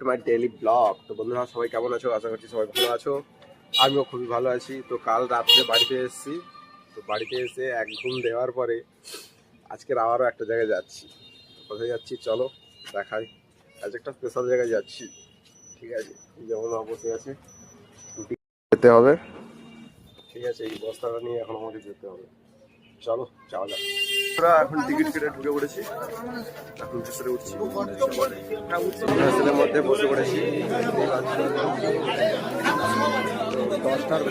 My daily blog. তো বন্ধুরা সবাই কেমন আছো? আশা করছি সবাই ভালো আছো। আমিও খুবই ভালো আছি। তো কাল রাত্রে বাড়িতে এসেছি। তো বাড়িতে এসে এক ঘুম দেওয়ার পরে আজকের আবারও একটা জায়গায় যাচ্ছি। কোথায় যাচ্ছি চলো দেখাই। আজ একটা স্পেশাল জায়গায় যাচ্ছি, ঠিক আছে? যেমন বসে আছে যেতে হবে, ঠিক আছে? এই বস্তাটা নিয়ে এখন আমাকে যেতে হবে। চলো যাওয়া যাক। আমরা এখন টিকিট কেটে ঢুকে পড়েছি, এখন ভেতরে উঠছি। ভেতরের মধ্যে বসে পড়েছি। 10টার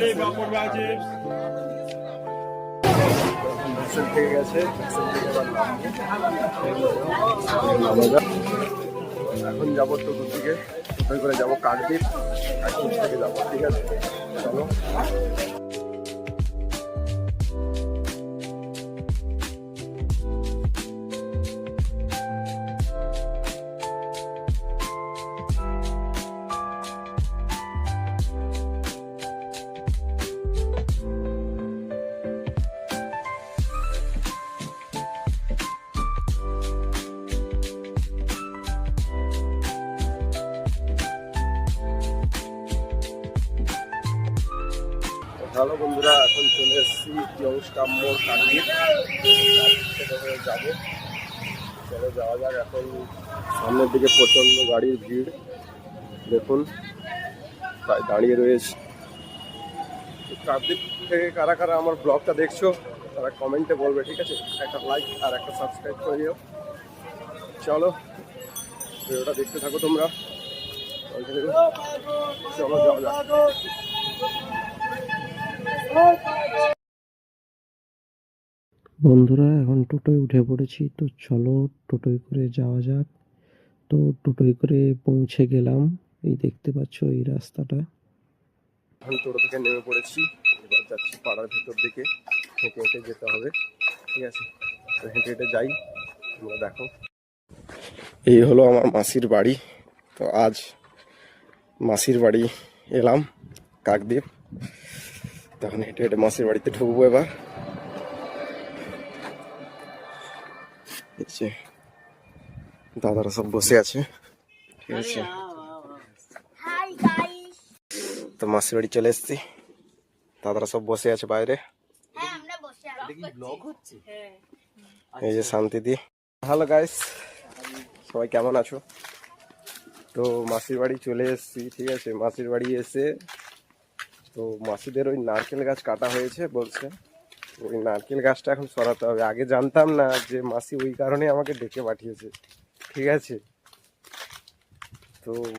ভ্যাকসিন থেকে গেছে, ভ্যাকসিন থেকে এবার নামবো। এখন যাবো টোটোর দিকে, টোটোয় করে যাবো কাকদ্বীপ, কাকদ্বীপ থেকে যাবো, ঠিক আছে? চলো। হ্যালো বন্ধুরা, এখন চলে এসেছি জংস্কাম্বর কাকদ্বীপ, সেটা যাবো। চলে যাওয়া যাক। এখন সামনের দিকে প্রচণ্ড গাড়ির ভিড় দেখুন, তাই দাঁড়িয়ে রয়েছে। কাকদ্বীপ থেকে কারা কারা আমার ব্লগটা দেখছো তারা কমেন্টে বলবে, ঠিক আছে? একটা লাইক আর একটা সাবস্ক্রাইব করে দিও। চলো ভিডিওটা দেখতে থাকো তোমরা। চলো যাওয়া যাক। বন্ধুরা এখন টোটোয় উঠে পড়েছি, তো চলো টোটোয় করে যাওয়া যাক। তো টোটোয় করে পৌঁছে গেলাম, এই দেখতে পাচ্ছ এই রাস্তাটা। এখন টোটো থেকে নেমে পড়েছি, এবার যাচ্ছি পাড়ার ভেতর দিকে। হেঁটে হেঁটে যেতে হবে, ঠিক আছে? তো হেঁটে হেঁটে যাই, তোমরা দেখো। এই হলো আমার মাসির বাড়ি। তো আজ মাসির বাড়ি এলাম কাকদ্বীপ। তখন হেঁটে হেঁটে মাসির বাড়িতে ঢুকবো এবার। দাদারা সব বসে আছে, ঠিক আছে? তো মাসির বাড়ি চলে এসছি, দাদারা সব বসে আছে বাইরে। এই যে শান্তিদি। হ্যালো গাইস, সবাই কেমন আছো? তো মাসির বাড়ি চলে এসেছি, ঠিক আছে? মাসির বাড়ি এসে তো মাসিদের ওই নারকেল গাছ কাটা হয়েছে বলছে, ওই নারকেল গাছটা এখন সরাতে হবে। আগে জানতাম না যে মাসি ওই কারণে আমাকে ডেকে পাঠিয়েছে, ঠিক আছে? তো